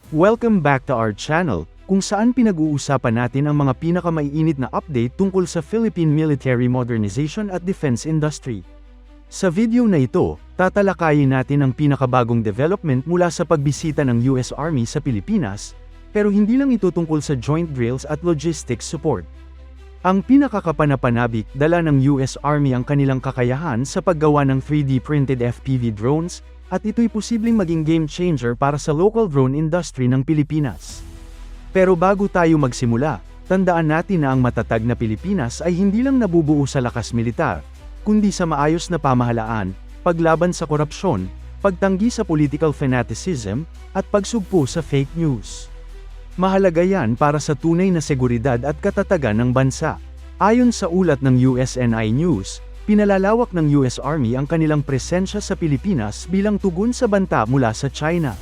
Welcome back to our channel, kung saan pinag-uusapan natin ang mga pinakamaiinit na update tungkol sa Philippine military modernization at defense industry. Sa video na ito, tatalakayin natin ang pinakabagong development mula sa pagbisita ng US Army sa Pilipinas, pero hindi lang ito tungkol sa joint drills at logistics support. Ang pinakakapanapanabik, dala ng US Army ang kanilang kakayahan sa paggawa ng 3D printed FPV drones, at ito'y posibleng maging game changer para sa local drone industry ng Pilipinas. Pero bago tayo magsimula, tandaan natin na ang matatag na Pilipinas ay hindi lang nabubuo sa lakas militar, kundi sa maayos na pamahalaan, paglaban sa korupsyon, pagtanggi sa political fanaticism, at pagsugpo sa fake news. Mahalaga yan para sa tunay na seguridad at katatagan ng bansa. Ayon sa ulat ng USNI News, pinalalawak ng US Army ang kanilang presensya sa Pilipinas bilang tugon sa banta mula sa China.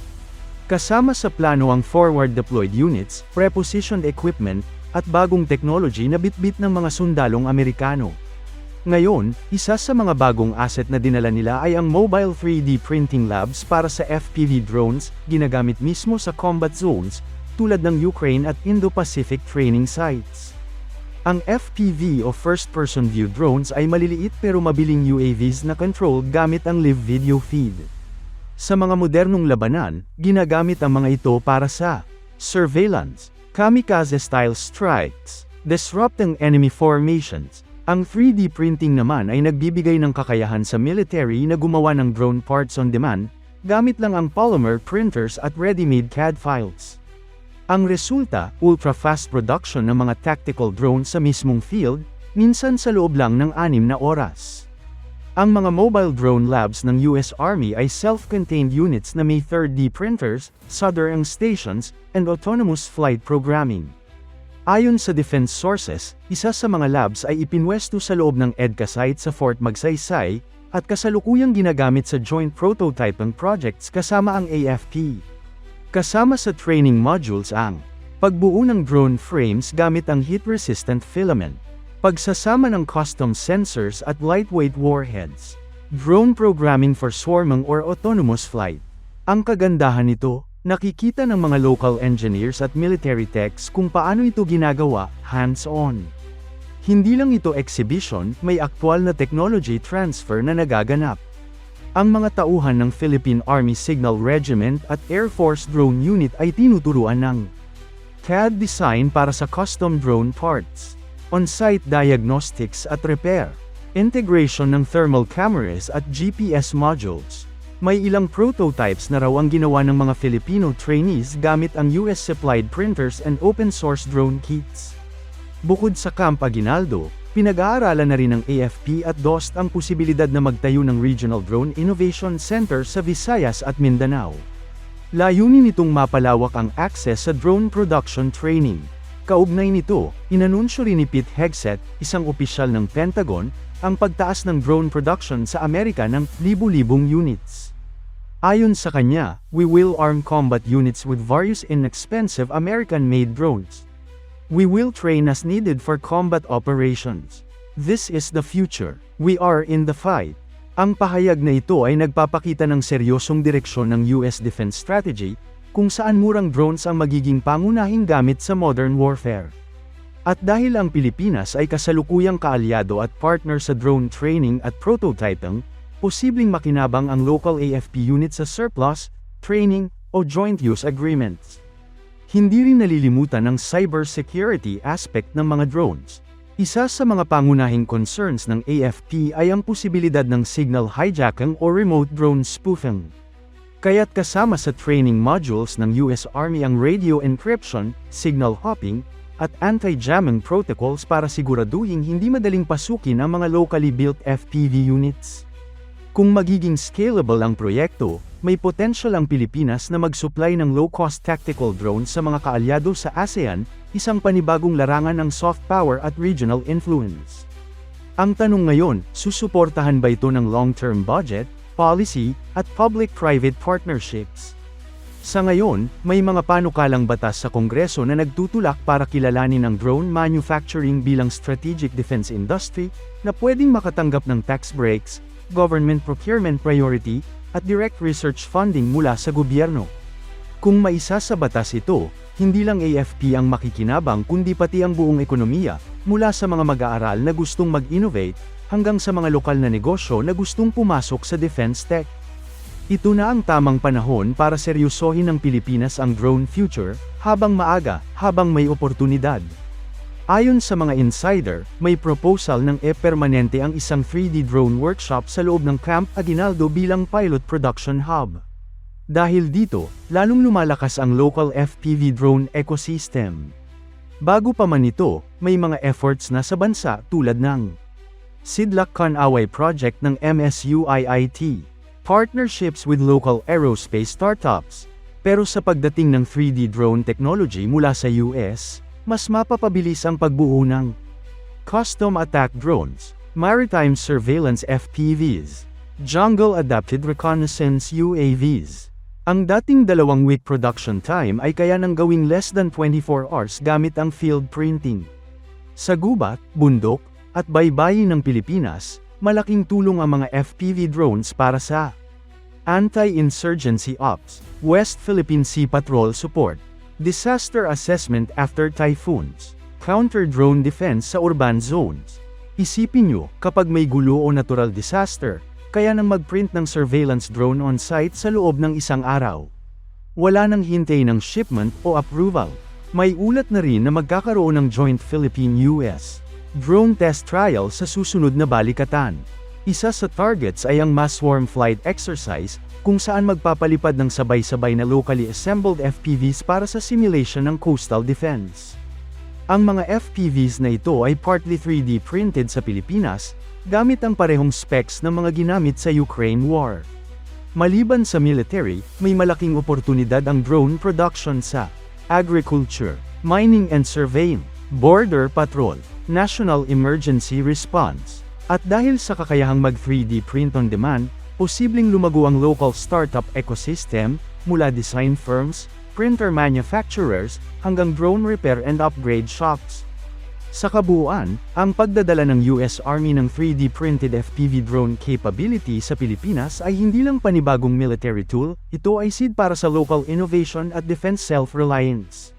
Kasama sa plano ang forward deployed units, prepositioned equipment, at bagong technology na bitbit ng mga sundalong Amerikano. Ngayon, isa sa mga bagong asset na dinala nila ay ang mobile 3D printing labs para sa FPV drones, ginagamit mismo sa combat zones, tulad ng Ukraine at Indo-Pacific training sites. Ang FPV o first-person view drones ay maliliit pero mabiling UAVs na controlled gamit ang live video feed. Sa mga modernong labanan, ginagamit ang mga ito para sa surveillance, kamikaze-style strikes, disrupting enemy formations. Ang 3D printing naman ay nagbibigay ng kakayahan sa military na gumawa ng drone parts on demand, gamit lang ang polymer printers at ready-made CAD files. Ang resulta, ultra-fast production ng mga tactical drones sa mismong field, minsan sa loob lang ng 6 na oras. Ang mga mobile drone labs ng US Army ay self-contained units na may 3D printers, soldering stations, and autonomous flight programming. Ayon sa defense sources, isa sa mga labs ay ipinwesto sa loob ng EDCA site sa Fort Magsaysay, at kasalukuyang ginagamit sa joint prototyping projects kasama ang AFP. Kasama sa training modules ang pagbuo ng drone frames gamit ang heat-resistant filament, pagsasama ng custom sensors at lightweight warheads, drone programming for swarming or autonomous flight. Ang kagandahan nito, nakikita ng mga local engineers at military techs kung paano ito ginagawa, hands-on. Hindi lang ito exhibition, may aktwal na technology transfer na nagaganap. Ang mga tauhan ng Philippine Army Signal Regiment at Air Force Drone Unit ay tinuturuan ng CAD design para sa custom drone parts, on-site diagnostics at repair, integration ng thermal cameras at GPS modules. May ilang prototypes na raw ang ginawa ng mga Filipino trainees gamit ang US-supplied printers and open-source drone kits. Bukod sa Camp Aguinaldo, pinag-aaralan na rin ng AFP at DOST ang posibilidad na magtayo ng Regional Drone Innovation Center sa Visayas at Mindanao. Layunin nitong mapalawak ang access sa drone production training. Kaugnay nito, inanunsyo rin ni Pete Hegseth, isang opisyal ng Pentagon, ang pagtaas ng drone production sa Amerika ng libu-libong units. Ayon sa kanya, we will arm combat units with various inexpensive American-made drones. We will train as needed for combat operations. This is the future. We are in the fight. Ang pahayag na ito ay nagpapakita ng seryosong direksyon ng US defense strategy, kung saan murang drones ang magiging pangunahing gamit sa modern warfare. At dahil ang Pilipinas ay kasalukuyang kaalyado at partner sa drone training at prototyping, posibleng makinabang ang local AFP units sa surplus, training, o joint use agreements. Hindi rin nalilimutan ang cybersecurity aspect ng mga drones. Isa sa mga pangunahing concerns ng AFP ay ang posibilidad ng signal hijacking o remote drone spoofing. Kaya't kasama sa training modules ng US Army ang radio encryption, signal hopping, at anti-jamming protocols para siguraduhin hindi madaling pasukin ang mga locally built FPV units. Kung magiging scalable ang proyekto, may potential ang Pilipinas na mag-supply ng low-cost tactical drones sa mga kaalyado sa ASEAN, isang panibagong larangan ng soft power at regional influence. Ang tanong ngayon, susuportahan ba ito ng long-term budget, policy, at public-private partnerships? Sa ngayon, may mga panukalang batas sa Kongreso na nagtutulak para kilalanin ang drone manufacturing bilang strategic defense industry, na pwedeng makatanggap ng tax breaks, government procurement priority, at direct research funding mula sa gobyerno. Kung maisa sa batas ito, hindi lang AFP ang makikinabang kundi pati ang buong ekonomiya, mula sa mga mag-aaral na gustong mag-innovate, hanggang sa mga lokal na negosyo na gustong pumasok sa defense tech. Ito na ang tamang panahon para seryosohin ng Pilipinas ang drone future, habang maaga, habang may oportunidad. Ayon sa mga insider, may proposal ng permanente ang isang 3D drone workshop sa loob ng Camp Aguinaldo bilang pilot production hub. Dahil dito, lalong lumalakas ang local FPV drone ecosystem. Bago pa man ito, may mga efforts na sa bansa tulad ng Sidlak Kanaway Project ng MSUIIT, partnerships with local aerospace startups. Pero sa pagdating ng 3D drone technology mula sa US, mas mapapabilis ang pagbuo ng custom attack drones, maritime surveillance FPVs, jungle adapted reconnaissance UAVs. Ang dating 2-week production time ay kaya nang gawing less than 24 hours gamit ang field printing. Sa gubat, bundok, at baybayin ng Pilipinas, malaking tulong ang mga FPV drones para sa anti-insurgency ops, West Philippine Sea Patrol support, disaster assessment after typhoons, counter-drone defense sa urban zones. Isipin nyo, kapag may gulo o natural disaster, kaya nang mag-print ng surveillance drone on-site sa loob ng isang araw. Wala nang hintay ng shipment o approval. May ulat na rin na magkakaroon ng joint Philippine-US drone test trial sa susunod na balikatan. Isa sa targets ay ang mass swarm flight exercise, kung saan magpapalipad ng sabay-sabay na locally assembled FPVs para sa simulation ng coastal defense. Ang mga FPVs na ito ay partly 3D printed sa Pilipinas, gamit ang parehong specs ng mga ginamit sa Ukraine War. Maliban sa military, may malaking oportunidad ang drone production sa agriculture, mining and surveying, border patrol, national emergency response. At dahil sa kakayahang mag 3D print on demand, posibleng lumago ang local startup ecosystem, mula design firms, printer manufacturers, hanggang drone repair and upgrade shops. Sa kabuuan, ang pagdadala ng US Army ng 3D printed FPV drone capability sa Pilipinas ay hindi lang panibagong military tool, ito ay seed para sa local innovation at defense self-reliance.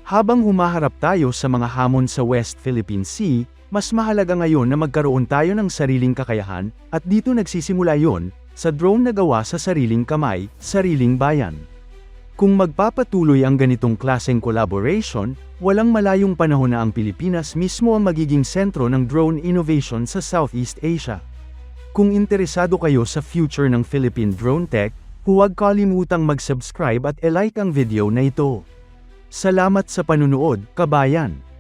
Habang humaharap tayo sa mga hamon sa West Philippine Sea, mas mahalaga ngayon na magkaroon tayo ng sariling kakayahan, at dito nagsisimula yon, sa drone na gawa sa sariling kamay, sariling bayan. Kung magpapatuloy ang ganitong klaseng collaboration, walang malayong panahon na ang Pilipinas mismo ang magiging sentro ng drone innovation sa Southeast Asia. Kung interesado kayo sa future ng Philippine drone tech, huwag kalimutang mag-subscribe at i-like ang video na ito. Salamat sa panunood, kabayan!